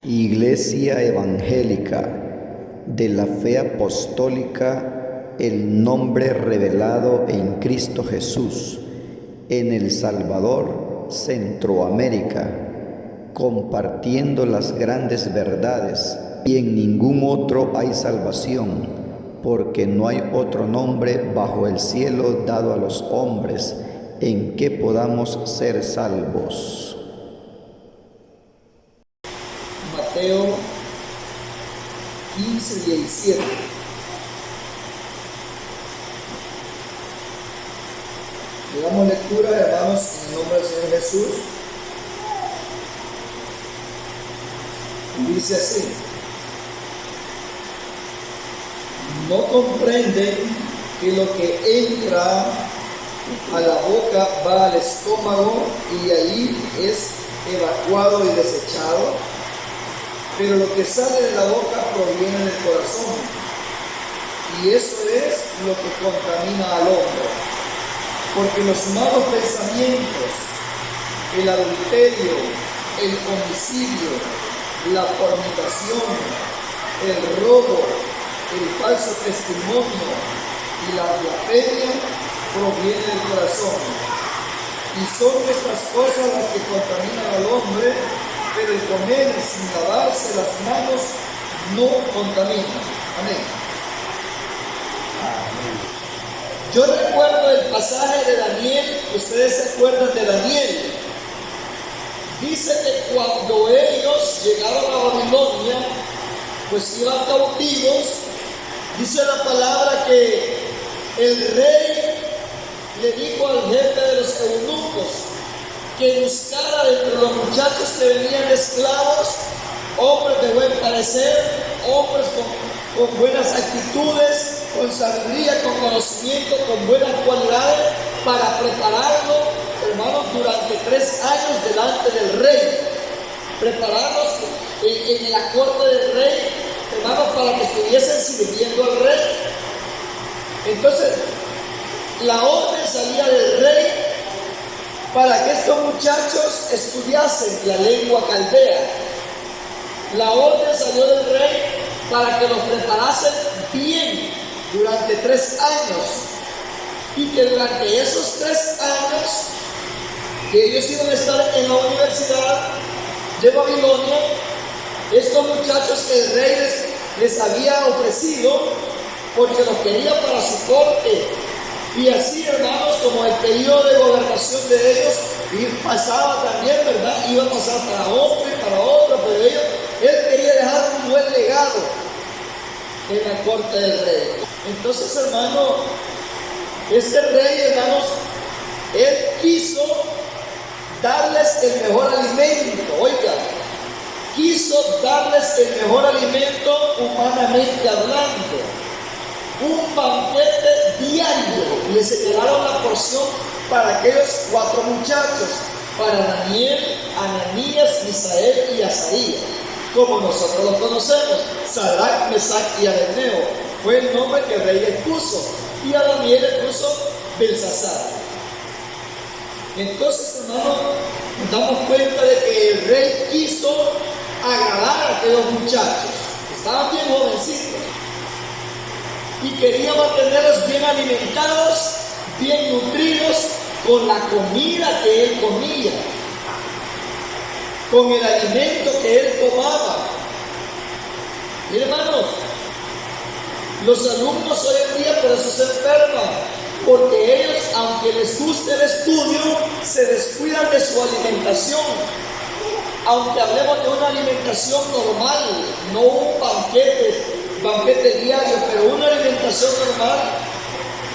Iglesia Evangélica de la Fe Apostólica, el nombre revelado en Cristo Jesús, en El Salvador, Centroamérica, compartiendo las grandes verdades, y en ningún otro hay salvación, porque no hay otro nombre bajo el cielo dado a los hombres en que podamos ser salvos. Mateo 15:17. Le damos lectura, hermanos, en el nombre del Señor Jesús. Dice así: no comprenden que lo que entra a la boca va al estómago y ahí es evacuado y desechado, pero lo que sale de la boca proviene del corazón, y eso es lo que contamina al hombre, porque los malos pensamientos, el adulterio, el homicidio, la fornicación, el robo, el falso testimonio y la blasfemia provienen del corazón. Y son estas cosas las que contaminan al hombre, pero el comer sin lavarse las manos no contamina. Amén. Yo recuerdo el pasaje de Daniel. Ustedes se acuerdan de Daniel. Dice que cuando ellos llegaron a Babilonia, pues iban cautivos. Dice la palabra que el rey le dijo al jefe de los eunucos que buscara entre los muchachos que venían esclavos, hombres de buen parecer, hombres con buenas actitudes, con sabiduría, con conocimiento, con buenas cualidades, para prepararlo, hermanos, durante 3 años delante del rey. Prepararlos en la corte del rey, hermanos, para que estuviesen sirviendo al rey. Entonces, la orden salía del rey para que estos muchachos estudiasen la lengua caldea. La orden salió del rey para que los preparasen bien durante 3 años, y que durante esos 3 años que ellos iban a estar en la universidad de Babilonia, estos muchachos el rey les había ofrecido, porque los quería para su corte. Y así, hermanos, como el periodo de gobernación de ellos pasaba también, ¿verdad? Iba a pasar para otro y para otro, pero él quería dejar un buen legado en la corte del rey. Entonces, hermano, este rey, hermanos, él quiso darles el mejor alimento. Oiga, quiso darles el mejor alimento humanamente hablando. Un banquete diario. Les señalaron la porción para aquellos 4 muchachos, para Daniel, Ananías, Misael y Azarías, como nosotros los conocemos. Sadrach, Mesach y Abednego fue el nombre que el rey les puso, y a Daniel le puso Belsasar. Entonces, hermanos, nos damos cuenta de que el rey quiso agradar a aquellos muchachos. Estaban bien jovencitos y quería mantenerlos bien alimentados, bien nutridos, con la comida que él comía, con el alimento que él tomaba. Mire, hermanos, los alumnos hoy en día por eso se enferman, porque ellos, aunque les guste el estudio, se descuidan de su alimentación. Aunque hablemos de una alimentación normal, no un banquete diario, pero una alimentación normal,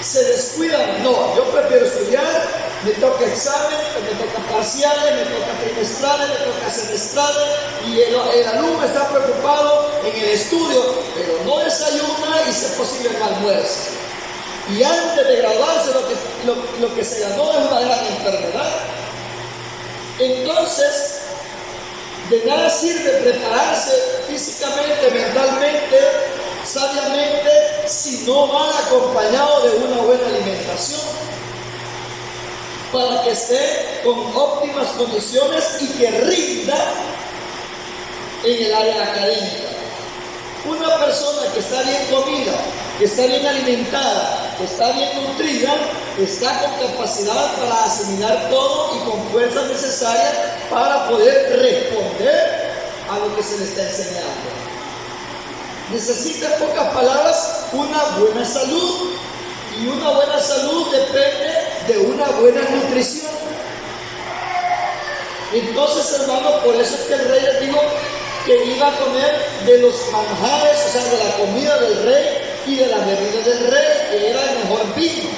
se descuidan. No, yo prefiero estudiar, me toca examen, me toca parciales, me toca trimestrales, me toca semestrales, y el alumno está preocupado en el estudio, pero no desayuna y si es posible no almuerza. Y antes de graduarse lo que se ganó es una gran enfermedad. Entonces, de nada sirve prepararse físicamente, mentalmente, sabiamente, si no va acompañado de una buena alimentación, para que esté con óptimas condiciones y que rinda en el área académica. Una persona que está bien comida, que está bien alimentada, que está bien nutrida, está con capacidad para asimilar todo y con fuerzas necesarias para poder responder a lo que se le está enseñando. Necesita, en pocas palabras, una buena salud. Y una buena salud depende de una buena nutrición. Entonces, hermanos, por eso es que el rey les dijo que iba a comer de los manjares, o sea, de la comida del rey y de las bebidas del rey, que era el mejor vino.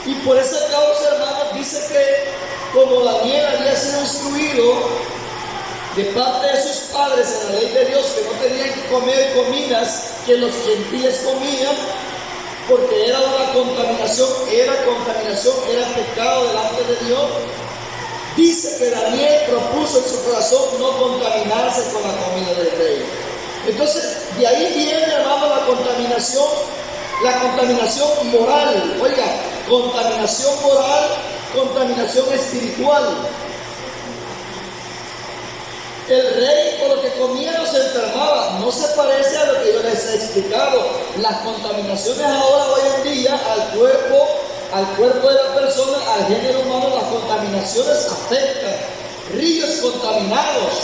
Y por esa causa, hermanos, dice que como Daniel había sido instruido de parte de sus padres en la ley de Dios, que no tenían que comer comidas que los gentiles comían, porque era una contaminación, era pecado delante de Dios. Dice que Daniel propuso en su corazón no contaminarse con la comida del rey. Entonces, de ahí viene, hermano, la contaminación moral. Oiga, contaminación moral, contaminación espiritual. El rey, por lo que comía, no se enfermaba. No se parece a lo que yo les he explicado. Las contaminaciones ahora, hoy en día, al cuerpo de la persona, al género humano, las contaminaciones afectan. Ríos contaminados.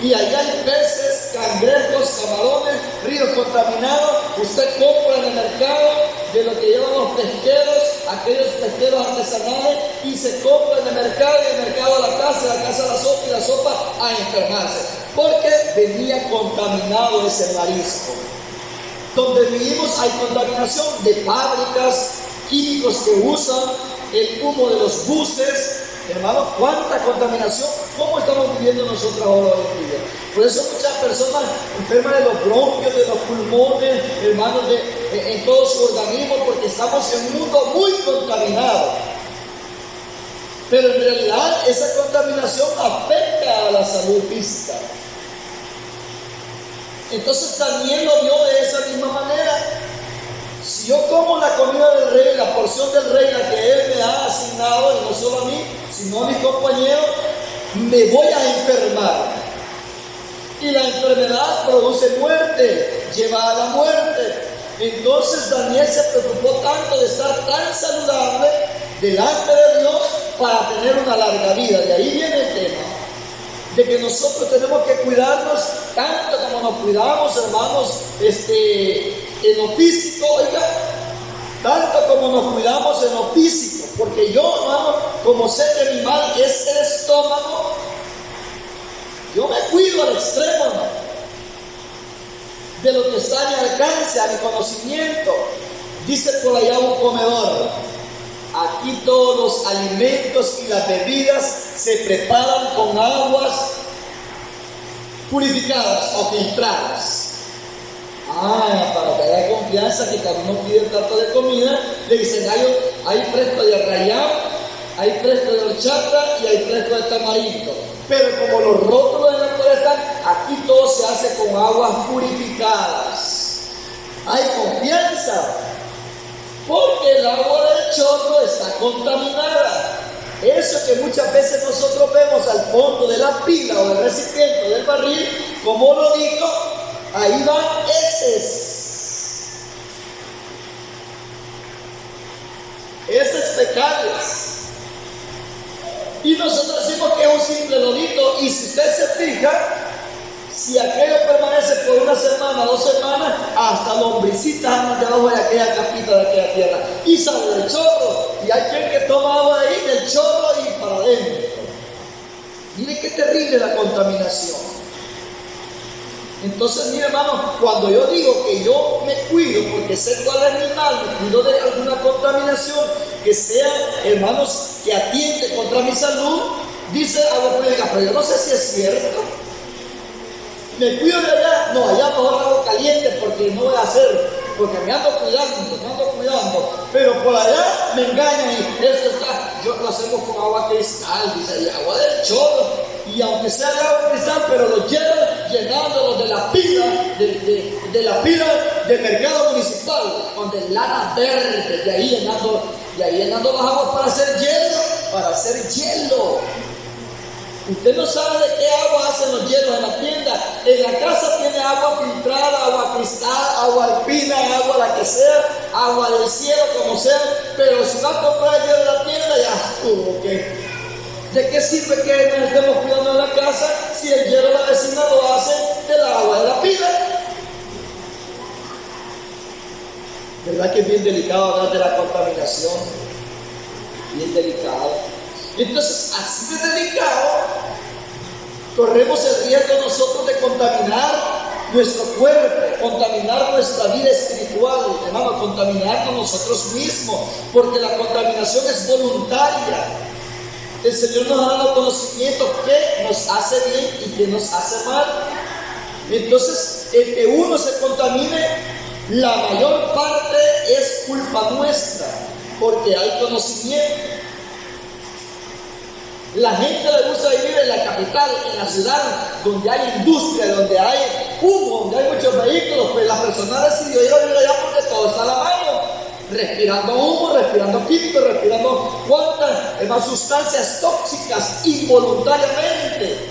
Y ahí hay peces, cangrejos, camarones, ríos contaminados. Usted compra en el mercado de lo que llevan los pesqueros, aquellos pesqueros artesanales, y se compra en el mercado, y el mercado a la casa a la sopa, y la sopa a enfermarse. Porque venía contaminado ese marisco. Donde vivimos hay contaminación de fábricas, químicos que usan, el humo de los buses. Hermanos, cuánta contaminación, ¿cómo estamos viviendo nosotros ahora hoy en día? Por eso muchas personas enferman de los bronquios, de los pulmones, hermanos, en todo su organismo, porque estamos en un mundo muy contaminado. Pero en realidad esa contaminación afecta a la salud física. Entonces también lo vio de esa misma manera. Si yo como la comida del rey, la porción del rey, la que él me ha asignado, y no solo a mí, sino a mis compañeros, me voy a enfermar. Y la enfermedad produce muerte, lleva a la muerte. Entonces Daniel se preocupó tanto de estar tan saludable delante de Dios para tener una larga vida. De ahí viene el tema de que nosotros tenemos que cuidarnos tanto como nos cuidamos, hermanos, en lo físico, oiga, tanto como nos cuidamos en lo físico, porque yo, hermano, como sé que mi mal es el estómago, yo me cuido al extremo, hermano, de lo que está a mi alcance, a mi conocimiento. Dice por allá un comedor: aquí todos los alimentos y las bebidas se preparan con aguas purificadas o filtradas. Para que haya confianza, que cuando uno pide el plato de comida, le dicen: hay fresco de arrayán, hay fresco de horchata y hay fresco de tamarindo. Pero como los rótulos de la escuela están, aquí todo se hace con aguas purificadas. Hay confianza, porque el agua del chorro está contaminada. Eso que muchas veces nosotros vemos al fondo de la pila o del recipiente o del barril, como lo digo, ahí van heces fecales. Y nosotros decimos que es un simple lodito, y si usted se fija, si aquello permanece por una semana, 2 semanas, hasta lombricitas andan debajo de aquella capita de aquella tierra, y sale del chorro, y hay quien que toma agua de ahí, del chorro y para adentro. Mire qué terrible la contaminación. Entonces, mi hermano, cuando yo digo que yo me cuido porque sé cuál es mi mal, me cuido de alguna contaminación que sea, hermanos, que atiende contra mi salud, dice a la prédica, pero yo no sé si es cierto. Me cuido de allá, no, allá mejor agua caliente porque no voy a hacer, porque me ando cuidando, pero por allá me engañan y eso está, yo lo hacemos con agua cristal, dice, y agua del chorro, y aunque sea de agua cristal, pero lo llenan llenándolo de la pila, de la pila del mercado municipal, donde lana verde, de ahí llenando Y ahí llenando las aguas para hacer hielo, Usted no sabe de qué agua hacen los hielos en la tienda. En la casa tiene agua filtrada, agua cristal, agua alpina, agua la que sea, agua del cielo, como sea. Pero si va a comprar hielo en la tienda, ya estuvo, ¿ok? ¿De qué sirve que nos estemos cuidando en la casa si el hielo de la vecina lo hace del agua de la pila? ¿Verdad que es bien delicado hablar de la contaminación? Bien delicado. Entonces, así de delicado, corremos el riesgo nosotros de contaminar nuestro cuerpo, contaminar nuestra vida espiritual, hermano, contaminarnos nosotros mismos, porque la contaminación es voluntaria. El Señor nos ha dado conocimiento que nos hace bien y que nos hace mal. Entonces, el que uno se contamine, la mayor parte es culpa nuestra, porque hay conocimiento. La gente le gusta vivir en la capital, en la ciudad, donde hay industria, donde hay humo, donde hay muchos vehículos, pero la persona decidió ir a vivir allá porque todo está a la mano. Respirando humo, respirando químicos, respirando cuantas más sustancias tóxicas involuntariamente.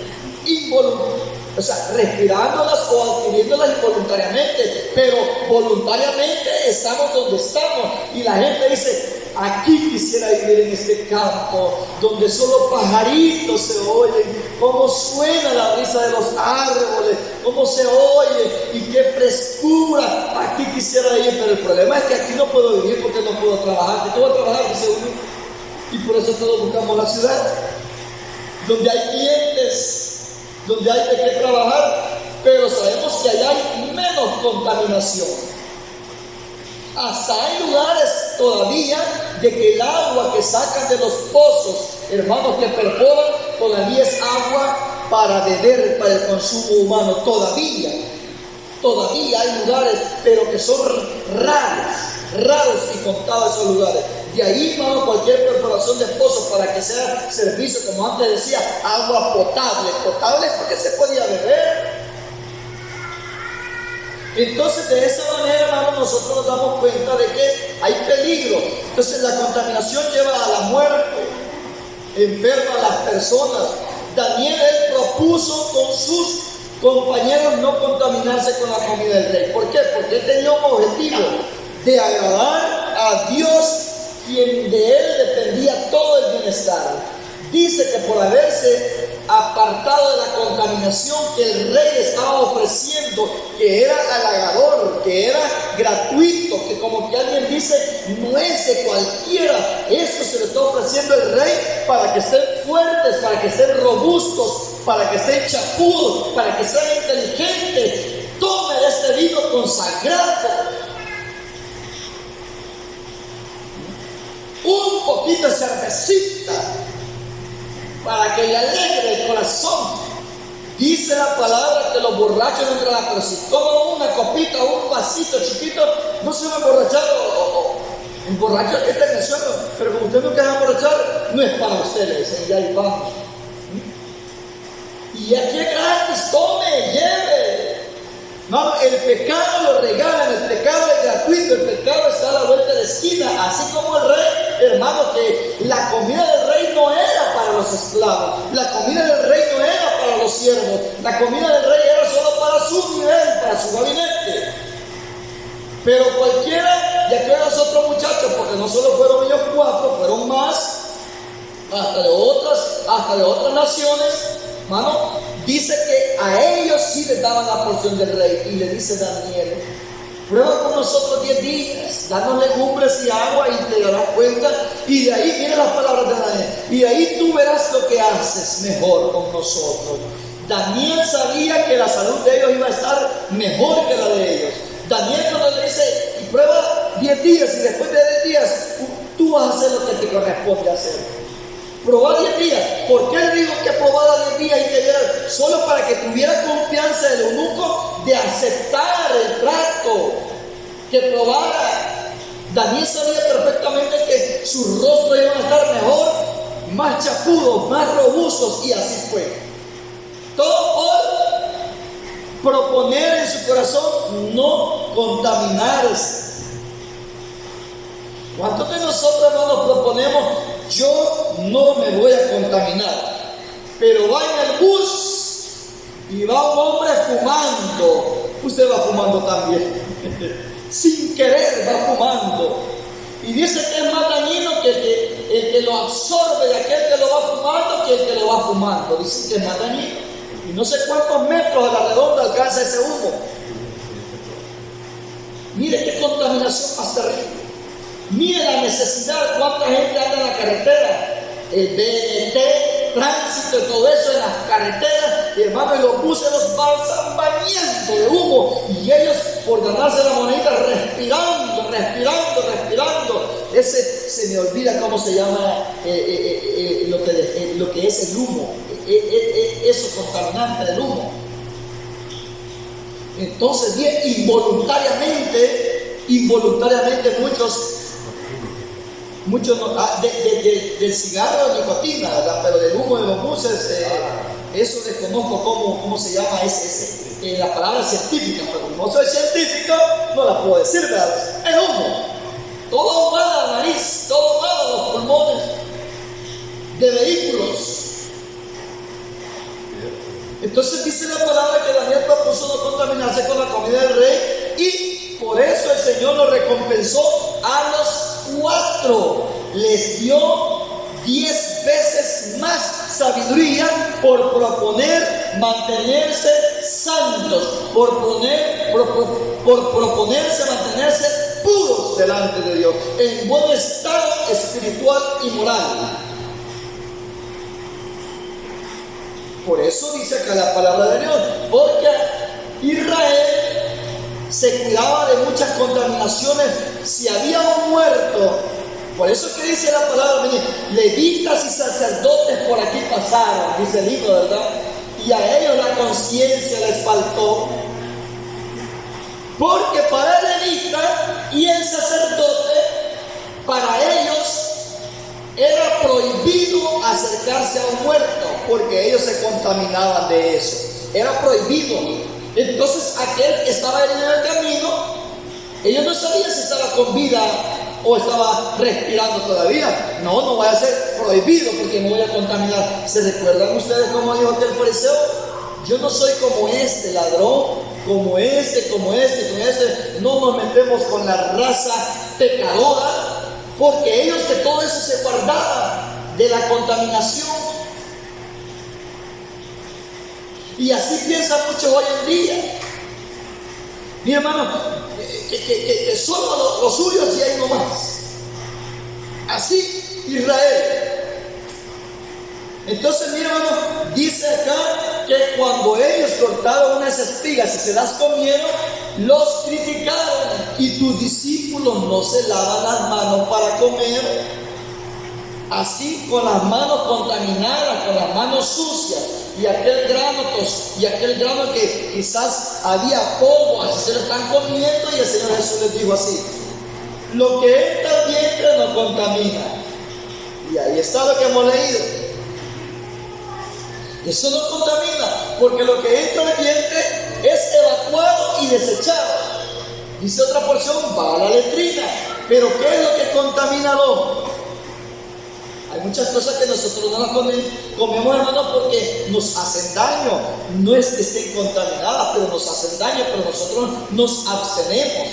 O sea, respirándolas o adquiriéndolas involuntariamente, pero voluntariamente estamos donde estamos. Y la gente dice: aquí quisiera vivir en este campo, donde solo pajaritos se oyen, cómo suena la brisa de los árboles, cómo se oye y qué frescura. Aquí quisiera ir, pero el problema es que aquí no puedo vivir porque no puedo trabajar. ¿Qué voy a trabajar? Dice uno. Y por eso todos buscamos la ciudad, donde hay clientes, donde hay de qué trabajar, pero sabemos que allá hay menos contaminación. Hasta hay lugares todavía de que el agua que sacan de los pozos, hermanos, que perforan, todavía es agua para beber, para el consumo humano. Todavía hay lugares, pero que son raros y contados esos lugares. De ahí, hermano, cualquier perforación de pozos para que sea servicio, como antes decía, agua potable porque se podía beber. Entonces, de esa manera, hermano, nosotros nos damos cuenta de que hay peligro. Entonces, la contaminación lleva a la muerte, enferma a las personas. Daniel, él propuso con sus compañeros no contaminarse con la comida del rey. ¿Por qué? Porque él tenía un objetivo de agradar a Dios, quien de él dependía todo el bienestar. Dice que por haberse apartado de la contaminación que el rey estaba ofreciendo, que era halagador, que era gratuito, que como que alguien dice, no es de cualquiera, esto se le está ofreciendo el rey para que estén fuertes, para que estén robustos, para que estén chapudos, para que sean inteligentes. Tome este vino consagrado, un poquito de cervecita, para que le alegre el corazón. Dice la palabra que los borrachos no entran, pero si toman una copita o un vasito chiquito, no se van a emborrachar o emborrachar, este es el suelo, pero como usted no quiere emborrachar, no es para ustedes, ya hay pan. Y aquí es gratis, tome, lleve. No, el pecado lo regalan, el pecado es gratuito, el pecado está a la vuelta de la esquina, así como el rey, hermano, que la comida del rey no era para los esclavos, la comida del rey no era para los siervos, la comida del rey era solo para su nivel, para su gabinete. Pero cualquiera de aquellos otros muchachos, porque no solo fueron ellos 4, fueron más, hasta de otras naciones, hermano, dice que a ellos sí les daban la porción del rey. Y le dice Daniel: prueba con nosotros 10 días, danos legumbres y agua y te darás cuenta. Y de ahí vienen las palabras de Daniel: y de ahí tú verás lo que haces mejor con nosotros. Daniel sabía que la salud de ellos iba a estar mejor que la de ellos. Daniel cuando le dice: y prueba 10 días, y después de 10 días tú vas a hacer lo que te corresponde hacer. Probar 10 días. ¿Por qué le digo que probara 10 días y que viera? Solo para que tuviera confianza el eunuco de aceptar el trato, que probara. Daniel sabía perfectamente que su rostro iba a estar mejor, más chapudos, más robustos, y así fue. Todo por proponer en su corazón no contaminarse. ¿Cuántos de nosotros no nos proponemos, yo no me voy a contaminar? Pero va en el bus y va un hombre fumando. Usted va fumando también. Sin querer va fumando. Y dice que es más dañino que el que lo absorbe de aquel que lo va fumando que el que lo va fumando. Dice que es más dañino. Y no sé cuántos metros a la redonda alcanza ese humo. Mire qué contaminación más terrible. Mire la necesidad, cuánta gente anda en la carretera, el BNT, tránsito y todo eso en las carreteras, y hermano, y los buses los van bañando de humo, y ellos por ganarse la monedita respirando. Ese se me olvida cómo se llama lo que es el humo, eso contaminante del humo. Entonces, bien, involuntariamente muchos del cigarro de nicotina, ¿verdad? Pero del humo de los buses, eso desconozco cómo se llama la palabra científica, pero como no soy científico, no la puedo decir, ¿verdad? Es humo. Todo va a la nariz, todo va a los pulmones de vehículos. Entonces dice la palabra que Daniel propuso no contaminarse con la comida del rey, y por eso el Señor lo recompensó a los 4. Les dio 10 veces más sabiduría por proponer mantenerse santos, por proponerse mantenerse puros delante de Dios, en buen estado espiritual y moral. Por eso dice acá la palabra de Dios, porque Israel se cuidaba de muchas contaminaciones. Si había un muerto, por eso que dice la palabra, levitas y sacerdotes por aquí pasaron, dice el libro, ¿verdad? Y a ellos la conciencia les faltó, porque para el levita y el sacerdote, para ellos era prohibido acercarse a un muerto, porque ellos se contaminaban de eso. Era prohibido. Entonces aquel que estaba en el camino, ellos no sabían si estaba con vida o estaba respirando todavía. No vaya a ser prohibido porque me voy a contaminar. ¿Se recuerdan ustedes cómo dijo aquel fariseo? Yo no soy como este ladrón, como este. No nos metemos con la raza pecadora, porque ellos de todo eso se guardaban de la contaminación. Y así piensan muchos hoy en día. Mi hermano, que solo los suyos y hay no más. Así Israel. Entonces, mi hermano, dice acá que cuando ellos cortaron unas espigas y se las comieron, los criticaron. Y tus discípulos no se lavan las manos para comer. Así, con las manos contaminadas, con las manos sucias, y aquel grano que quizás había polvo, así se lo están comiendo. Y el Señor Jesús les dijo así: lo que entra al vientre no contamina. Y ahí está lo que hemos leído. Eso no contamina, porque lo que entra al vientre es evacuado y desechado. Dice otra porción, va a la letrina. Pero ¿qué es lo que contamina al hombre? Hay muchas cosas que nosotros no las comemos, hermano, porque nos hacen daño. No es que estén contaminadas, pero nos hacen daño, pero nosotros nos abstenemos.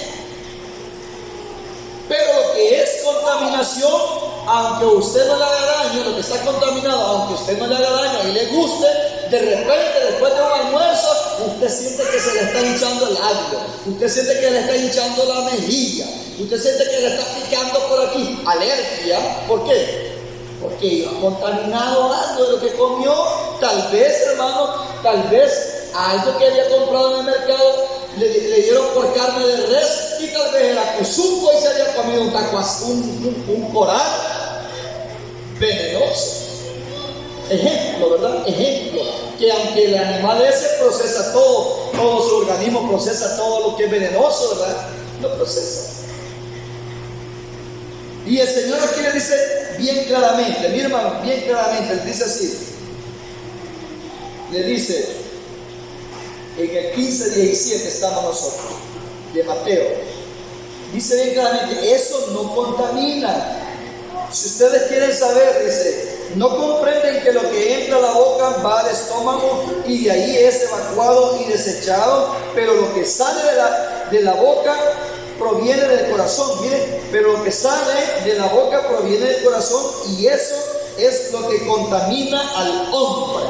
Pero lo que es contaminación, aunque usted no le haga daño, lo que está contaminado, aunque usted no le haga daño y le guste, de repente, después de un almuerzo, usted siente que se le está hinchando el labio, usted siente que le está hinchando la mejilla, usted siente que le está picando por aquí. Alergia. ¿Por qué? Porque iba contaminado algo de lo que comió. Tal vez, hermano, algo que había comprado en el mercado le dieron por carne de res, y tal vez era cuzuco y se había comido un coral venenoso. Ejemplo, ¿verdad? Ejemplo, que aunque el animal ese procesa todo su organismo procesa todo lo que es venenoso, ¿verdad? Lo procesa. Y el Señor aquí le dice bien claramente, mi hermano, bien claramente, le dice así. Le dice, en el 15:17 estamos nosotros, de Mateo. Dice bien claramente, eso no contamina. Si ustedes quieren saber, dice, no comprenden que lo que entra a la boca va al estómago y de ahí es evacuado y desechado, pero lo que sale de la boca proviene del corazón. Miren, pero lo que sale de la boca proviene del corazón y eso es lo que contamina al hombre.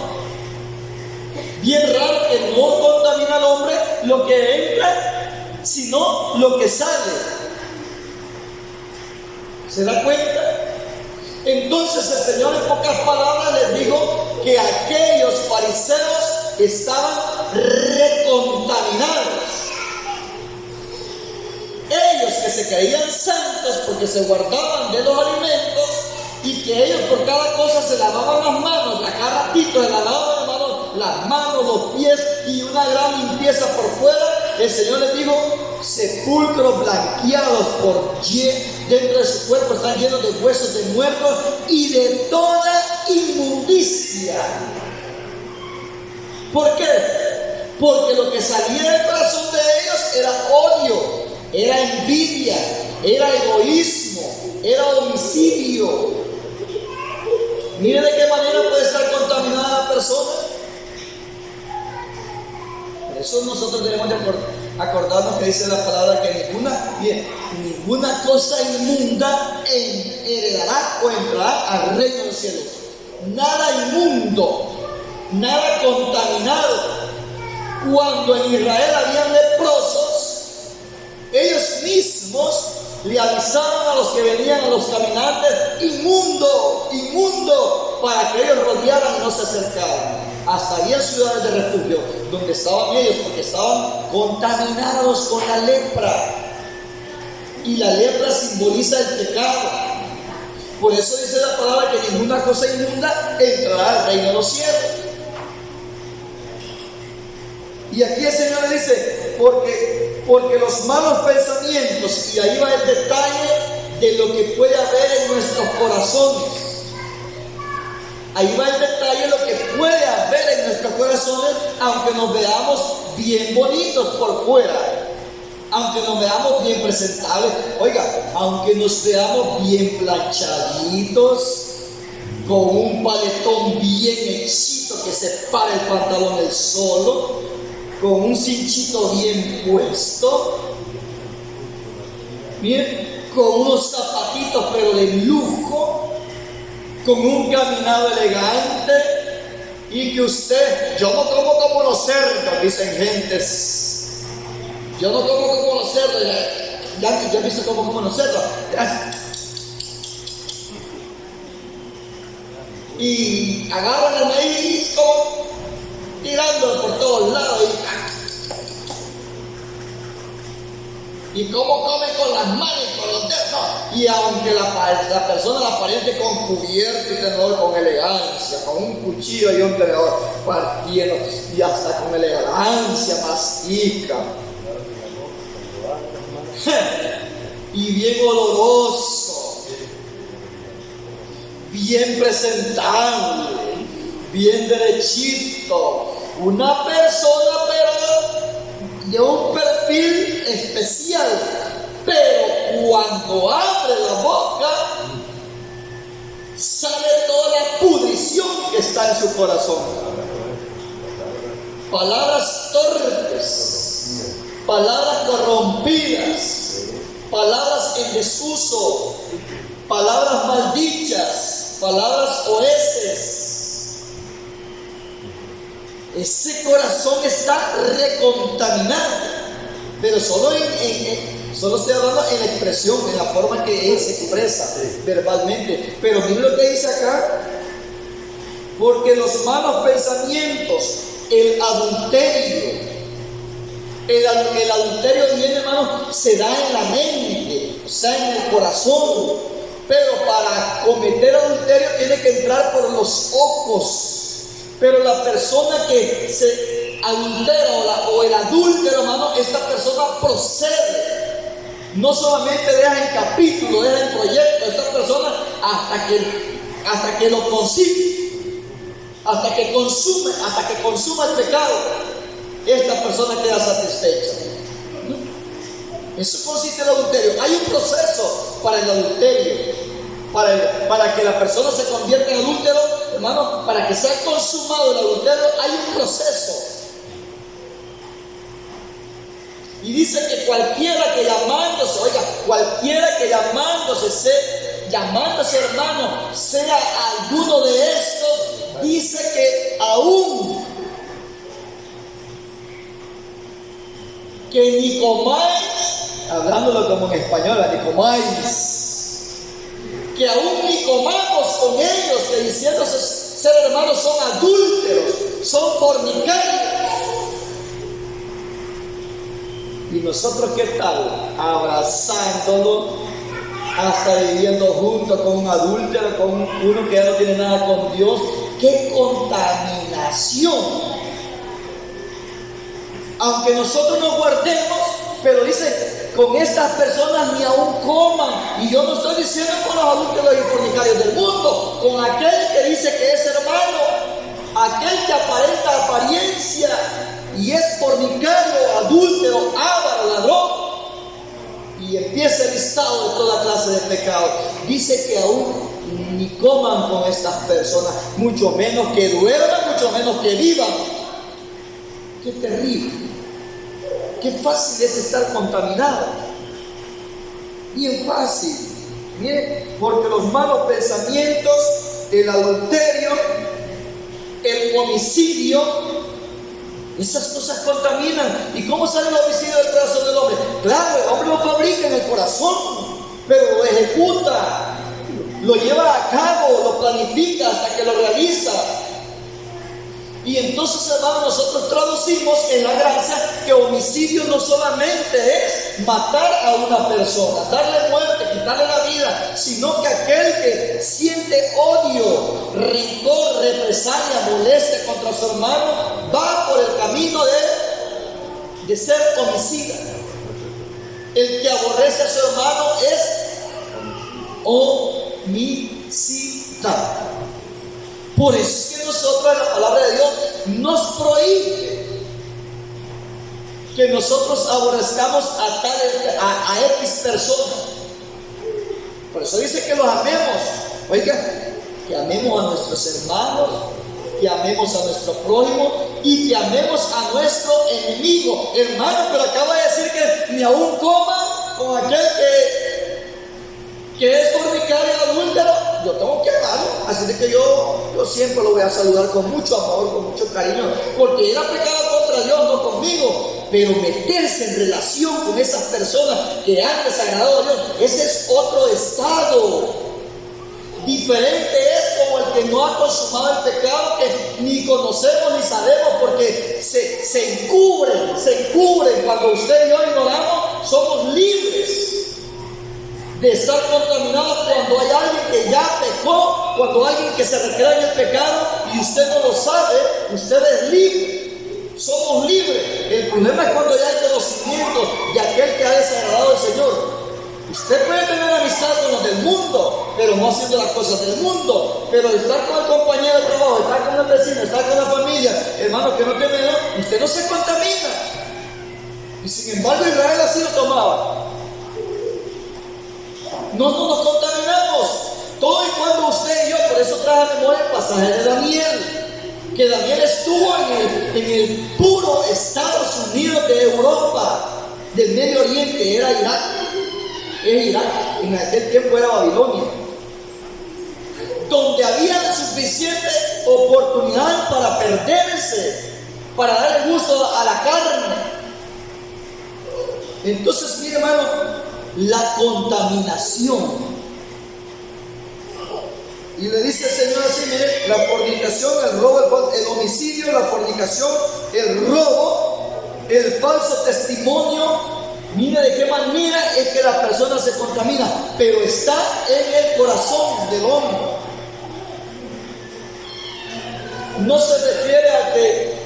Bien raro que no contamina al hombre lo que entra, sino lo que sale. ¿Se da cuenta? Entonces el Señor en pocas palabras les dijo que aquellos fariseos estaban recontaminados. Ellos que se creían santos porque se guardaban de los alimentos y que ellos por cada cosa se lavaban las manos, a cada ratito se lavaban las manos, los pies y una gran limpieza por fuera, el Señor les dijo, sepulcros blanqueados dentro de su cuerpo están llenos de huesos de muertos y de toda inmundicia. ¿Por qué? Porque lo que salía del corazón de ellos era odio, era envidia, era egoísmo, era homicidio. Mire de qué manera puede estar contaminada la persona. Por eso nosotros debemos de acordarnos que dice la palabra que ninguna cosa inmunda heredará o entrará al reino de los cielos. Nada inmundo, nada contaminado. Cuando en Israel habían leprosos, ellos mismos le avisaban a los que venían, a los caminantes, inmundo, inmundo, para que ellos rodearan y no se acercaran. Hasta había ciudades de refugio donde estaban ellos porque estaban contaminados con la lepra. Y la lepra simboliza el pecado. Por eso dice la palabra que ninguna cosa inmunda entrará al reino de los cielos. Y aquí el Señor le dice, porque los malos pensamientos, y ahí va el detalle de lo que puede haber en nuestros corazones. Ahí va el detalle de lo que puede haber en nuestros corazones, aunque nos veamos bien bonitos por fuera, aunque nos veamos bien presentables, oiga, aunque nos veamos bien planchaditos, con un paletón bien hechito que se para el pantalón del solo, con un cinchito bien puesto, bien, con unos zapatitos pero de lujo, con un caminado elegante, y que usted, yo no como como los cerdos, dicen gentes, yo no como como los cerdos, ya he visto como los cerdos, y agarran el maíz como tirándolo por todos lados y cómo comen con las manos y con los dedos, y aunque la persona la aparente con cubierto y tenedor, con elegancia, con un cuchillo y un tenedor partiendo y hasta con elegancia mastica y bien oloroso, bien presentable, bien derechito, una persona pero de un perfil especial, pero cuando abre la boca sale toda la pudrición que está en su corazón. Palabras torpes, palabras corrompidas, palabras en desuso, palabras maldichas, palabras oeces. Ese corazón está recontaminado, pero solo estoy hablando en la expresión, en la forma que él se expresa verbalmente. Pero miren lo que dice acá, porque los malos pensamientos, el adulterio viene, hermano, se da en la mente, o sea, en el corazón, pero para cometer adulterio tiene que entrar por los ojos. Pero la persona que se adultera o el adúltero, hermano, esta persona procede. No solamente deja en capítulo, deja en proyecto. Esta persona hasta que lo consigue, hasta que consuma el pecado, esta persona queda satisfecha. Eso consiste en el adulterio. Hay un proceso para el adulterio, para que la persona se convierta en adúltero, hermano, para que sea consumado el adulterio, hay un proceso. Y dice que cualquiera que llamándose, oiga, cualquiera que llamándose hermano, sea alguno de estos, dice que aún que ni comáis, hablándolo como en español, ni comáis, que aún ni comamos con ellos, que diciéndose ser hermanos son adúlteros, son fornicarios. Y nosotros, ¿qué tal? Abrazándolo, hasta viviendo juntos con un adúltero, con uno que ya no tiene nada con Dios. ¡Qué contaminación! Aunque nosotros nos guardemos, pero dice, con estas personas ni aún coman. Y yo no estoy diciendo con los adúlteros y fornicarios del mundo, con aquel que dice que es hermano, aquel que aparenta apariencia y es fornicario, adúltero, avaro, ladrón, y empieza el listado de toda clase de pecados. Dice que aún ni coman con estas personas, mucho menos que duerman, mucho menos que vivan. Qué terrible, qué fácil es estar contaminado, bien fácil. Miren, porque los malos pensamientos, el adulterio, el homicidio, esas cosas contaminan. ¿Y cómo sale el homicidio del corazón del hombre? Claro, el hombre lo fabrica en el corazón, pero lo ejecuta, lo lleva a cabo, lo planifica hasta que lo realiza. Y entonces, hermanos, nosotros traducimos en la gracia que homicidio no solamente es matar a una persona, darle muerte, quitarle la vida, sino que aquel que siente odio, rencor, represalia, molestia contra su hermano, va por el camino de ser homicida. El que aborrece a su hermano es homicida. Por eso es que nosotros, en la palabra de Dios, nos prohíbe que nosotros aborrezcamos a X personas. Por eso dice que los amemos. Oiga, que amemos a nuestros hermanos, que amemos a nuestro prójimo y que amemos a nuestro enemigo. Hermano, pero acaba de decir que ni aún coma con aquel que es fornicario y adúltero. Yo tengo que amarlo, así de que yo siempre lo voy a saludar con mucho amor, con mucho cariño, porque él ha pecado contra Dios, no conmigo. Pero meterse en relación con esas personas que han desagradado a Dios, ese es otro estado. Diferente es como el que no ha consumado el pecado, que ni conocemos ni sabemos, porque se encubren. Cuando usted y yo ignoramos, somos libres de estar contaminados cuando hay alguien que ya pecó, cuando hay alguien que se recrea en el pecado y usted no lo sabe. Usted es libre, somos libres. El problema es cuando ya hay conocimiento de aquel que ha desagradado al Señor. Usted puede tener amistad con los del mundo, pero no haciendo las cosas del mundo. Pero estar con el compañero de trabajo, estar con el vecino, estar con la familia, hermano que no tiene Dios, usted no se contamina. Y sin embargo Israel así lo tomaba. No nos contaminamos. Todo y cuando usted y yo, por eso traje a memoria el pasaje de Daniel, que Daniel estuvo en el puro Estados Unidos de Europa, del Medio Oriente, era Irak. Es Irak, en aquel tiempo era Babilonia, donde había suficiente oportunidad para perderse, para dar el gusto a la carne. Entonces, mire, hermano, la contaminación. Y le dice el Señor así, mire, la fornicación, el robo, el homicidio, la fornicación, el robo, el falso testimonio. Mira de qué manera es que la persona se contamina, pero está en el corazón del hombre. No se refiere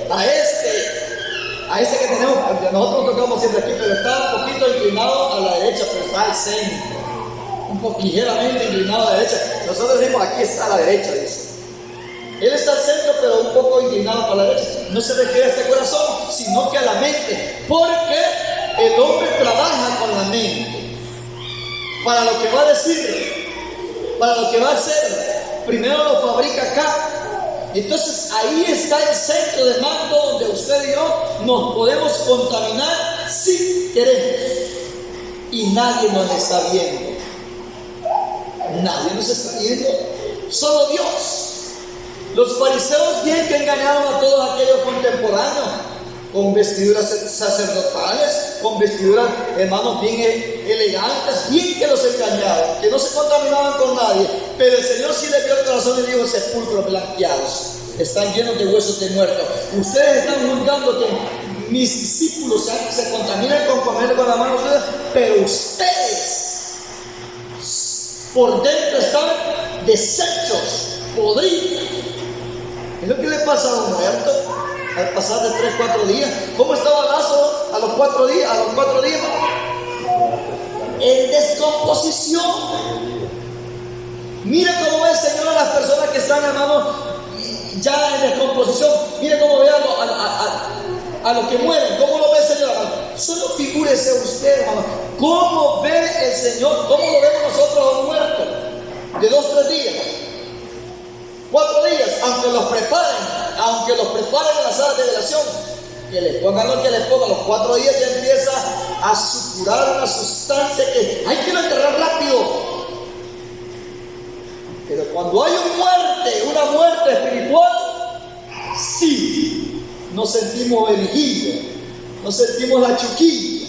a este que tenemos, nosotros tocamos siempre aquí, pero está un poquito inclinado a la derecha, pero está al centro, un poco ligeramente inclinado a la derecha. Nosotros decimos aquí está a la derecha, dice. Él está al centro, pero un poco inclinado para la derecha. No se refiere a este corazón, sino que a la mente, porque el hombre trabaja con la mente para lo que va a decir, para lo que va a hacer. Primero lo fabrica acá. Entonces ahí está el centro de mando donde usted y yo nos podemos contaminar si queremos. Y nadie nos está viendo. Nadie nos está viendo. Solo Dios. Los fariseos bien que engañaron a todos aquellos contemporáneos con vestiduras sacerdotales, con vestiduras, hermanos, bien elegantes, bien que los engañaban, que no se contaminaban con nadie. Pero el Señor sí le vio el corazón y dijo: sepulcros blanqueados, están llenos de huesos de muertos. Ustedes están juzgando que mis discípulos se contaminan con comer con la mano suya, pero ustedes por dentro están deshechos, podridos. Es lo que le pasa a un muerto al pasar de 3-4 días. ¿Cómo estaba Lázaro a los 4 días? A los 4 días, en descomposición. Mira cómo ve el Señor a las personas que están, hermanos, ya en descomposición. Mira cómo ve a los que mueren. ¿Cómo lo ve el Señor, hermano? Solo figúrese usted, hermano, cómo ve el Señor, cómo lo vemos nosotros a un muerto de 2-3 días, 4 días, aunque los preparen en la sala de velación, que les pongan lo que les pongan, los 4 días ya empieza a supurar una sustancia que hay que enterrar rápido. Pero cuando hay una muerte espiritual, sí, nos sentimos el vigilia, nos sentimos la chuquilla,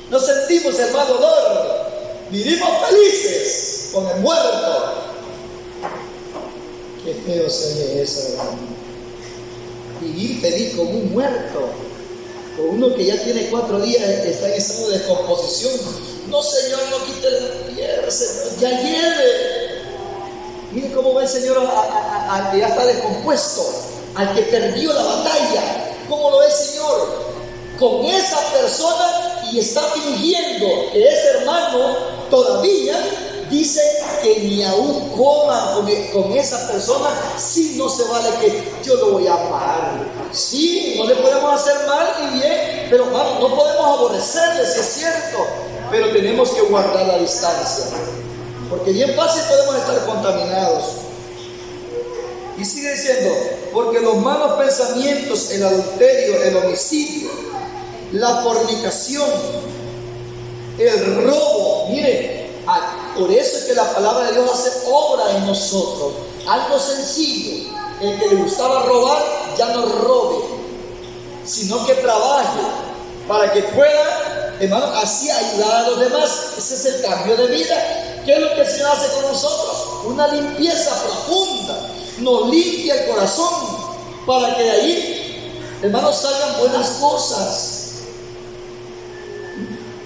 nos sentimos, hermano, dolor, vivimos felices con el muerto. Qué feo se ve eso, hermano. Vivir feliz con un muerto, con uno que ya tiene 4 días, está en estado de descomposición. No, Señor, no quite la tierra, Señor, ya lleve. Mire cómo ve el Señor al que ya está descompuesto, al que perdió la batalla. ¿Cómo lo ve el Señor? Con esa persona, y está fingiendo que es hermano todavía. Dice que ni aún coman con esa persona, si no se vale, que yo lo voy a amar. Sí, no le podemos hacer mal y bien, pero vamos, no podemos aborrecerle, si es cierto, pero tenemos que guardar la distancia, porque bien fácil podemos estar contaminados. Y sigue diciendo: porque los malos pensamientos, el adulterio, el homicidio, la fornicación, el robo, mire, por eso es que la palabra de Dios hace obra en nosotros. Algo sencillo: el que le gustaba robar, ya no robe, sino que trabaje para que pueda, hermano, así ayudar a los demás. Ese es el cambio de vida. ¿Qué es lo que el Señor hace con nosotros? Una limpieza profunda. Nos limpia el corazón para que de ahí, hermanos, salgan buenas cosas.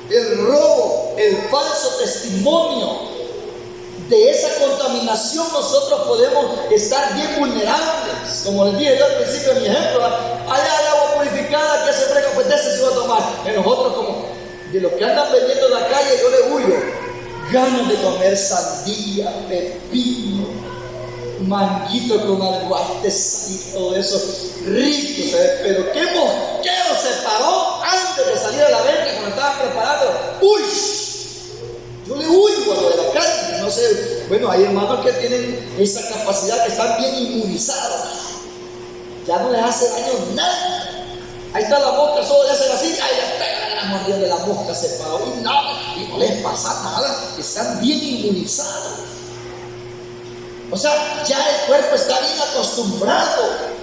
El robo, el falso testimonio, de esa contaminación nosotros podemos estar bien vulnerables. Como les dije yo al principio en mi ejemplo, allá hay agua purificada, que se frega, pues de ese se va a tomar. En nosotros, como de los que andan vendiendo en la calle, yo le huyo. Ganas de comer sandía, pepino, manguito con aguates y todo eso rico, ¿sabes? Pero qué mosquero se paró antes de salir a la venta cuando estaban preparando. ¡Uy! Yo le huyo a lo de la calle. No sé, bueno, hay hermanos que tienen esa capacidad, que están bien inmunizados, ya no les hace daño nada. Ahí está la mosca, solo le hacen así, ahí le pegan la mordida de la mosca, se paró y no les pasa nada, están bien inmunizados. O sea, ya el cuerpo está bien acostumbrado.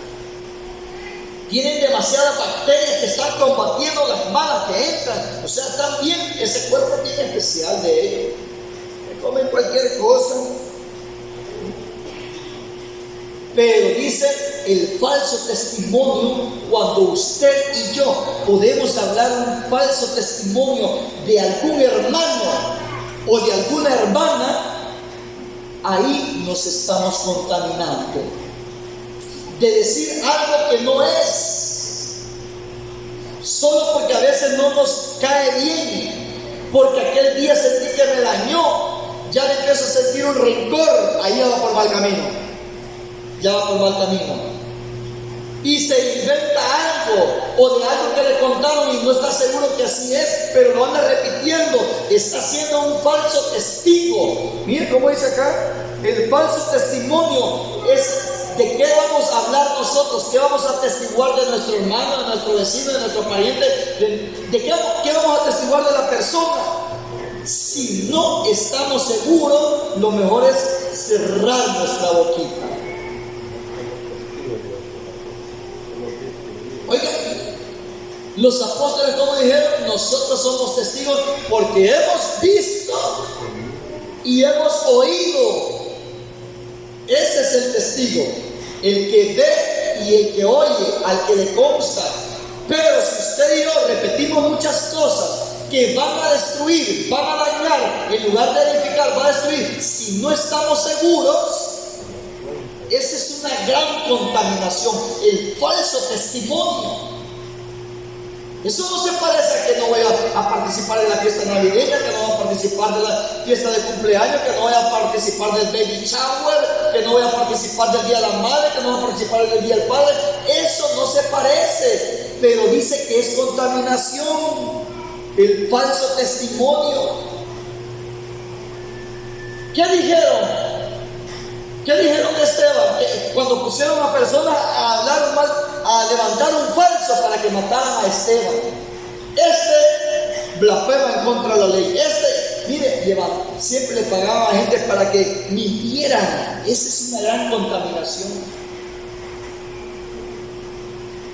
Tienen demasiadas bacterias que están combatiendo las malas que entran. O sea, están bien, ese cuerpo bien especial de ellos. Que comen cualquier cosa. Pero dice el falso testimonio, cuando usted y yo podemos hablar un falso testimonio de algún hermano o de alguna hermana, ahí nos estamos contaminando, de decir algo que no es, solo porque a veces no nos cae bien, porque aquel día sentí que me dañó, ya le empiezo a sentir un rencor, ahí ya va por mal camino, ya va por mal camino. y se inventa algo o de algo que le contaron y no está seguro que así es, pero lo anda repitiendo, está siendo un falso testigo. Mire cómo dice acá, el falso testimonio es de qué vamos a hablar nosotros, qué vamos a testiguar de nuestro hermano, de nuestro vecino, de nuestro pariente, de qué vamos a testiguar de la persona. Si no estamos seguros, lo mejor es cerrar nuestra boquita. Oigan, los apóstoles, como dijeron, nosotros somos testigos porque hemos visto y hemos oído. Ese es el testigo, el que ve y el que oye, al que le consta. Pero si usted y yo repetimos muchas cosas que van a destruir, van a dañar, en lugar de edificar, va a destruir, si no estamos seguros, esa es una gran contaminación, el falso testimonio. Eso no se parece a que no voy a participar de la fiesta navideña, que no voy a participar de la fiesta de cumpleaños, que no voy a participar del baby shower, que no voy a participar del día de la madre, que no voy a participar del día del padre. Eso no se parece, pero dice que es contaminación, el falso testimonio. ¿Qué dijeron? ¿Qué dijeron de Esteban? Que cuando pusieron a personas a hablar mal, a levantar un falso para que mataran a Esteban. Este blasfema en contra de la ley. Mire, siempre le pagaban a gente para que mintieran. Esa es una gran contaminación.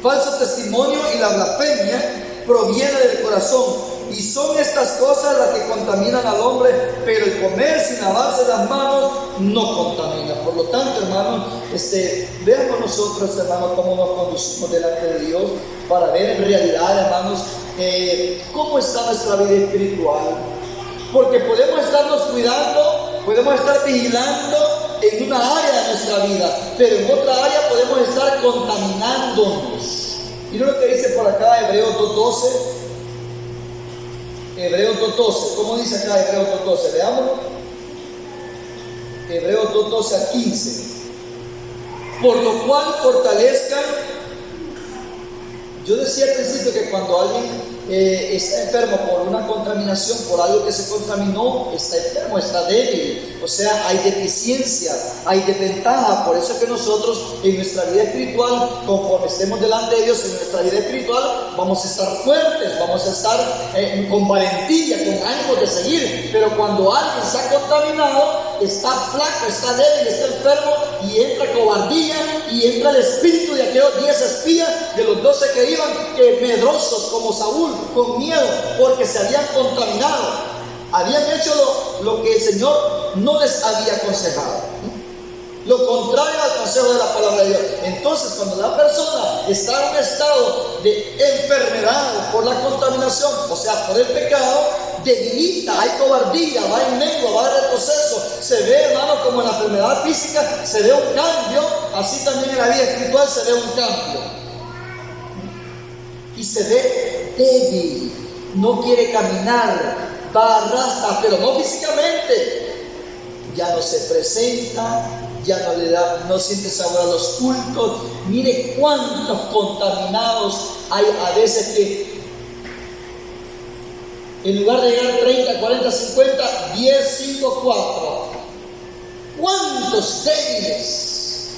Falso testimonio y la blasfemia proviene del corazón. Y son estas cosas las que contaminan al hombre, pero el comer sin lavarse las manos no contamina. Por lo tanto, hermanos, veamos nosotros, hermanos, cómo nos conducimos delante de Dios para ver en realidad, hermanos, cómo está nuestra vida espiritual. Porque podemos estarnos cuidando, podemos estar vigilando en una área de nuestra vida, pero en otra área podemos estar contaminándonos. Miren lo que dice por acá Hebreos 2:12. Hebreos 2:12, ¿cómo dice acá Hebreos 2:12? Veámoslo. Hebreos 2:12 a 15. Por lo cual fortalezcan. Yo decía al principio que cuando alguien está enfermo por una contaminación, por algo que se contaminó, está enfermo, está débil, o sea, hay deficiencia, hay desventaja. Por eso es que nosotros en nuestra vida espiritual, conforme estemos delante de Dios en nuestra vida espiritual, vamos a estar fuertes, vamos a estar con valentía, con ánimo de seguir. Pero cuando alguien se ha contaminado, está flaco, está débil, está enfermo, y entra cobardía, y entra el espíritu de aquellos 10 espías, de los 12 que iban, medrosos como Saúl, con miedo, porque se habían contaminado, habían hecho lo que el Señor no les había aconsejado, lo contrario al consejo de la palabra de Dios. Entonces, cuando la persona está en un estado de enfermedad por la contaminación, o sea, por el pecado, debilita, hay cobardía, va en lengua, va en retroceso. Se ve, hermano, como en la enfermedad física se ve un cambio, así también en la vida espiritual se ve un cambio. Y se ve débil, no quiere caminar, va arrastra, pero no físicamente. Ya no se presenta, ya no siente sabor a los cultos. Mire cuántos contaminados hay a veces que en lugar de llegar 30, 40, 50, 10, 5, 4. ¿Cuántos débiles?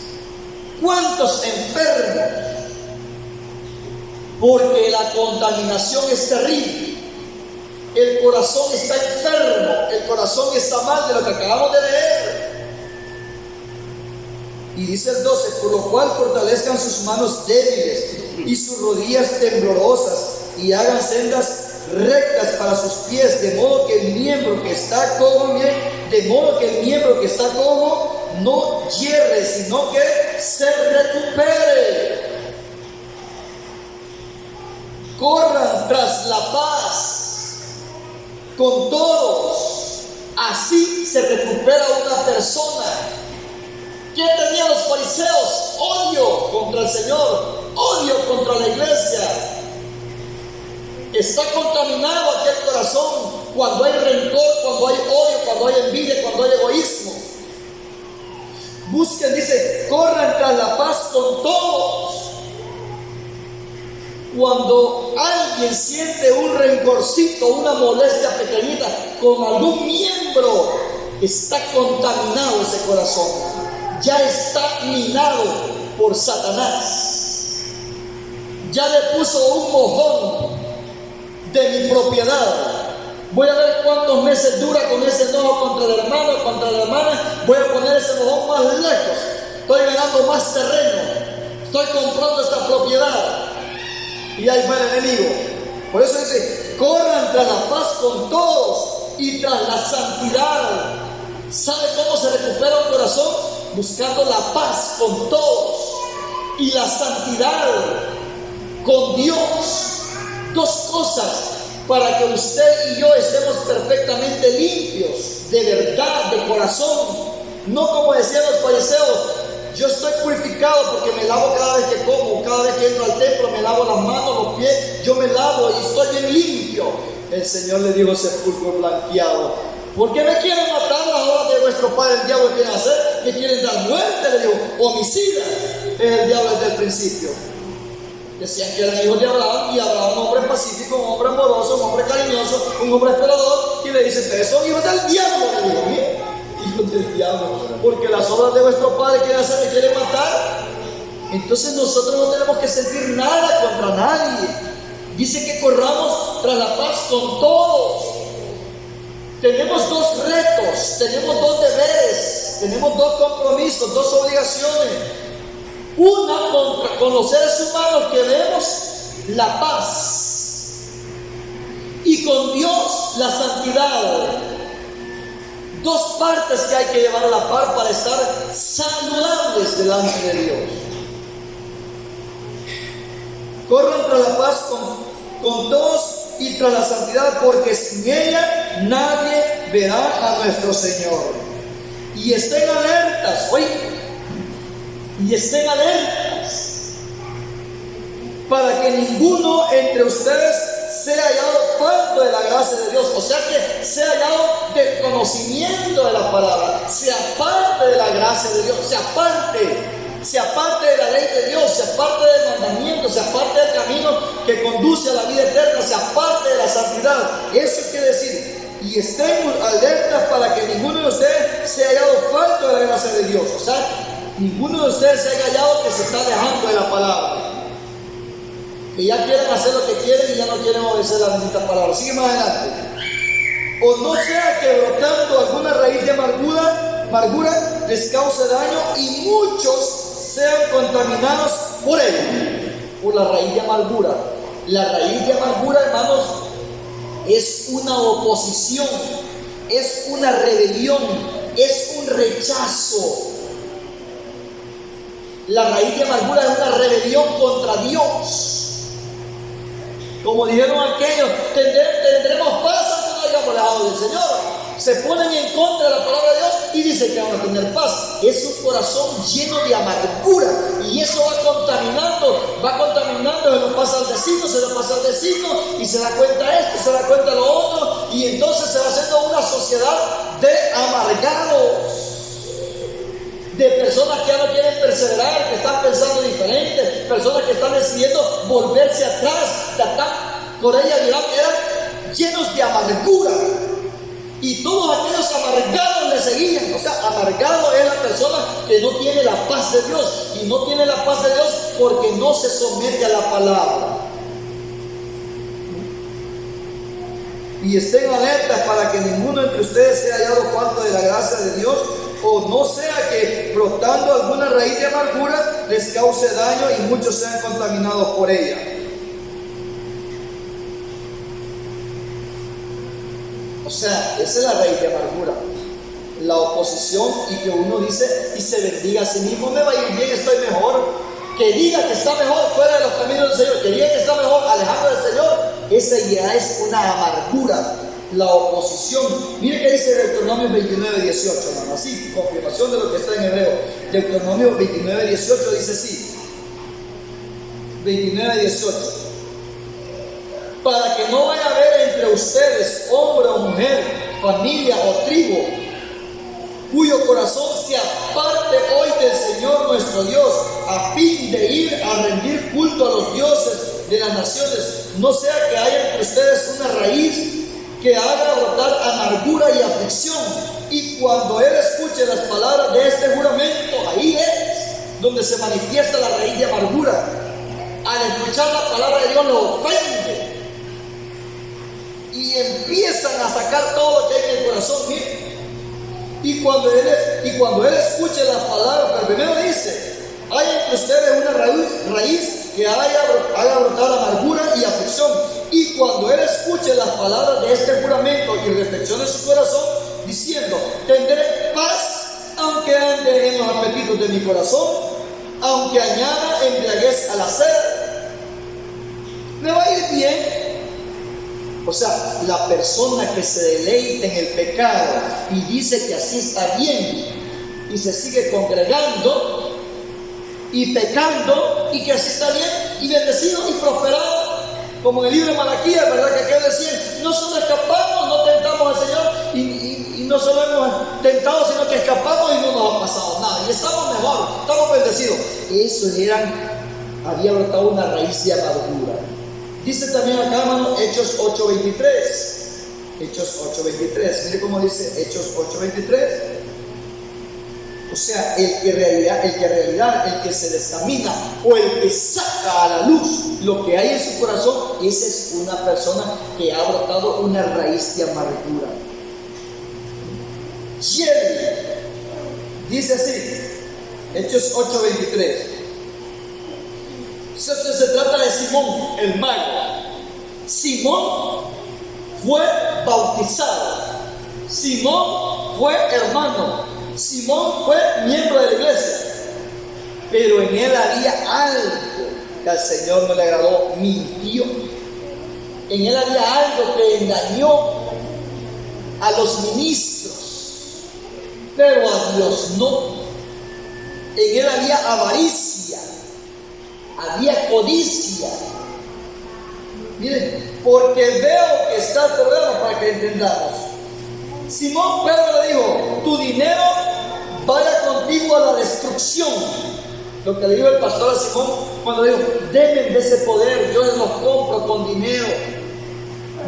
¿Cuántos enfermos? Porque la contaminación es terrible. El corazón está enfermo, el corazón está mal, de lo que acabamos de leer. Y dice el 12, por lo cual fortalezcan sus manos débiles y sus rodillas temblorosas, y hagan sendas rectas para sus pies, de modo que el miembro que está cojo, no hierre, sino que se recupere. Corran tras la paz con todos, así se recupera una persona. ¿Qué tenían los fariseos? Odio contra el Señor, odio contra la iglesia. Está contaminado aquel corazón cuando hay rencor, cuando hay odio, cuando hay envidia, cuando hay egoísmo. Busquen, dice, corran tras la paz con todos. Cuando alguien siente un rencorcito, una molestia pequeñita con algún miembro, está contaminado ese corazón. Ya está minado por Satanás. Ya le puso un mojón de mi propiedad. Voy a ver cuántos meses dura con ese enojo contra el hermano, contra la hermana. Voy a poner ese mojón más lejos. Estoy ganando más terreno. Estoy comprando esta propiedad. Y ahí va el enemigo. Por eso dice, corran tras la paz con todos y tras la santidad. ¿Sabe cómo se recupera un corazón? Buscando la paz con todos y la santidad con Dios. Dos cosas para que usted y yo estemos perfectamente limpios, de verdad, de corazón. No como decían los fariseos, yo estoy purificado porque me lavo cada vez que como, cada vez que entro al templo, me lavo las manos, los pies, yo me lavo y estoy bien limpio. El Señor le dijo sepulcro blanqueado. ¿Por qué me quieren matar las obras de vuestro padre? El diablo quiere hacer, que quieren dar muerte, le digo, homicida. Es el diablo desde el principio. Decían que eran hijos de Abraham, y Abraham, un hombre pacífico, un hombre amoroso, un hombre cariñoso, un hombre esperador, y le dice, ustedes son hijos del diablo, le digo, ¿bien? Hijos del diablo, porque las obras de vuestro padre quieren hacer, que quieren matar. Entonces nosotros no tenemos que sentir nada contra nadie. Dice que corramos tras la paz con todos. Tenemos dos retos, tenemos dos deberes, tenemos dos compromisos, dos obligaciones. Una, con los seres humanos queremos la paz, y con Dios la santidad. Dos partes que hay que llevar a la par para estar saludables delante de Dios. Corran tras la paz con todos y tras la santidad, porque sin ella nadie verá a nuestro Señor. Y estén alertas, y estén alertas, para que ninguno entre ustedes sea hallado falto de la gracia de Dios. O sea, que sea hallado del conocimiento de la palabra, se aparte de la gracia de Dios, se aparte de la ley de Dios, se aparte del mandamiento, se aparte del camino que conduce a la vida eterna, se aparte de la santidad. Eso quiere decir, y estén alertas para que ninguno de ustedes sea hallado falto de la gracia de Dios. O sea, ninguno de ustedes se haya hallado que se está alejando de la palabra, que ya quieren hacer lo que quieren y ya no quieren obedecer la bendita palabra. Sigue más adelante. O no sea que brotando alguna raíz de amargura les cause daño y muchos sean contaminados por él, por la raíz de amargura. La raíz de amargura, hermanos, es una oposición, es una rebelión, es un rechazo. La raíz de amargura es una rebelión contra Dios. Como dijeron aquellos, tendremos paz aunque no hayamos alejado del Señor. Se ponen en contra de la palabra de Dios y dicen que van a tener paz. Es un corazón lleno de amargura, y eso va contaminando, se lo pasa al vecino, y se da cuenta esto, se da cuenta lo otro, y entonces se va haciendo una sociedad de amargados, de personas que ya no quieren perseverar, que están pensando diferente, personas que están decidiendo volverse atrás, de acá, por ella eran llenos de amargura. Y todos aquellos amargados le seguían. O sea, amargado es la persona que no tiene la paz de Dios. Y no tiene la paz de Dios porque no se somete a la palabra. Y estén alertas para que ninguno entre ustedes sea hallado falto de la gracia de Dios, o no sea que brotando alguna raíz de amargura les cause daño y muchos sean contaminados por ella. O sea, esa es la raíz de amargura, la oposición, y que uno dice y se bendiga a sí mismo. Me va a ir bien, estoy mejor. Que diga que está mejor fuera de los caminos del Señor, que diga que está mejor alejando del Señor, esa ya es una amargura, la oposición. Mire que dice Deuteronomio 29:18, hermano, así, confirmación de lo que está en hebreo. Deuteronomio 29:18 dice así, 29:18: para que no vaya a haber entre ustedes hombre o mujer, familia o tribu, cuyo corazón se aparte hoy del Señor nuestro Dios, a fin de ir a rendir culto a los dioses de las naciones, no sea que haya entre ustedes una raíz que haga brotar amargura y aflicción. Y cuando él escuche las palabras de este juramento, ahí es donde se manifiesta la raíz de amargura. Al escuchar la palabra de Dios lo ofende y empiezan a sacar todo lo que hay en el corazón. Miren. Y cuando él escuche las palabras, pero primero dice: hay entre ustedes una raíz que haga brotar amargura y aflicción. Y cuando él escuche las palabras de este juramento y reflexione su corazón, diciendo: tendré paz, aunque ande en los apetitos de mi corazón, aunque añada embriaguez al hacer, me va a ir bien. O sea, la persona que se deleita en el pecado y dice que así está bien, y se sigue congregando y pecando, y que así está bien, y bendecido y prosperado, como en el libro de Malaquías, ¿verdad? Que aquellos decían: no solo escapamos, no tentamos al Señor, y no solo hemos tentado, sino que escapamos y no nos ha pasado nada, y estamos mejor, estamos bendecidos. Eso había brotado una raíz de amargura. Dice también acá, hermano, Hechos 8:23. Hechos 8:23. Mire cómo dice Hechos 8:23. O sea, el que en realidad, el que se descamina o el que saca a la luz lo que hay en su corazón, esa es una persona que ha brotado una raíz de amargura. Y él dice así, Hechos 8:23. Esto se trata de Simón, el mago. Simón fue bautizado. Simón fue hermano. Simón fue miembro de la iglesia. Pero en él había algo que al Señor no le agradó. Mintió. En él había algo que engañó a los ministros, pero a Dios no. En él había avaricia, había codicia. Miren, porque veo que está el problema, para que entendamos. Simón Pedro le dijo: tu dinero vaya contigo a la destrucción. Lo que le dijo el pastor a Simón cuando le dijo: denme de ese poder, yo les los compro con dinero.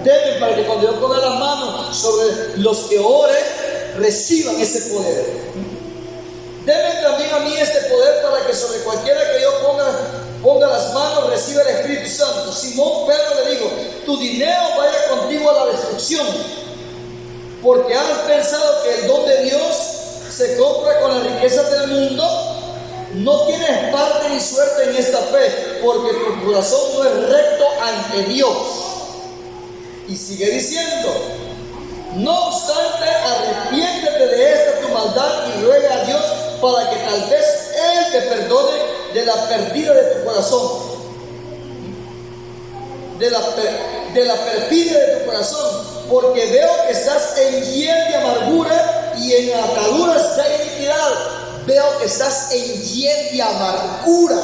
Denme para que cuando yo ponga las manos sobre los que oren, reciban ese poder. Denme también a mí este poder para que sobre cualquiera que yo ponga las manos, reciba el Espíritu Santo. Simón Pedro le dijo: tu dinero vaya contigo a la destrucción, porque has pensado que el don de Dios se compra con las riquezas del mundo. No tienes parte ni suerte en esta fe, porque tu corazón no es recto ante Dios. Y sigue diciendo: no obstante, arrepiéntete de esta tu maldad y ruega a Dios para que tal vez Él te perdone de la pérdida de tu corazón, de la perfidia de tu corazón, porque veo que estás en hiel de amargura y en ataduras de iniquidad. Veo que estás en hiel de amargura.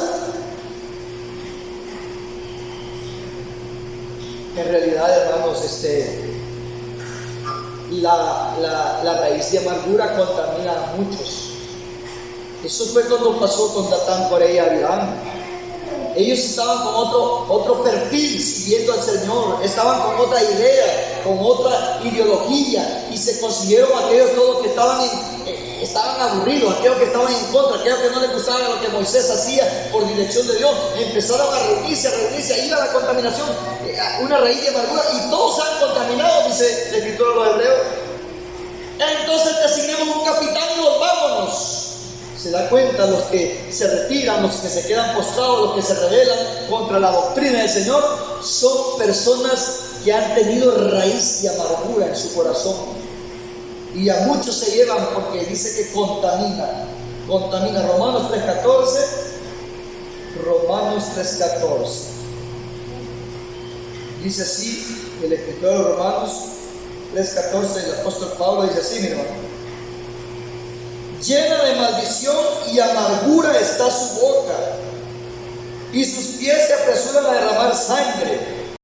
En realidad, hermanos, la raíz de amargura contamina a muchos. Eso fue cuando pasó con Datán, Coré y Abiram. Ellos estaban con otro perfil, siguiendo al Señor. Estaban con otra idea, con otra ideología, y se consiguieron aquellos todos que estaban aburridos, aquellos que estaban en contra, aquellos que no les gustaba lo que Moisés hacía por dirección de Dios. Empezaron a reunirse, ahí va la contaminación, una raíz de amargura, y todos se han contaminado, dice la escritura de los Hebreos. Entonces designemos un capitán y volvámonos. Se da cuenta, los que se retiran, los que se quedan postrados, los que se rebelan contra la doctrina del Señor, son personas que han tenido raíz de amargura en su corazón. Y a muchos se llevan porque dice que contamina. Romanos 3:14. Dice así el escritor de Romanos 3:14, el apóstol Pablo dice así, mi hermano: llena de maldición y amargura está su boca, y sus pies se apresuran a derramar sangre.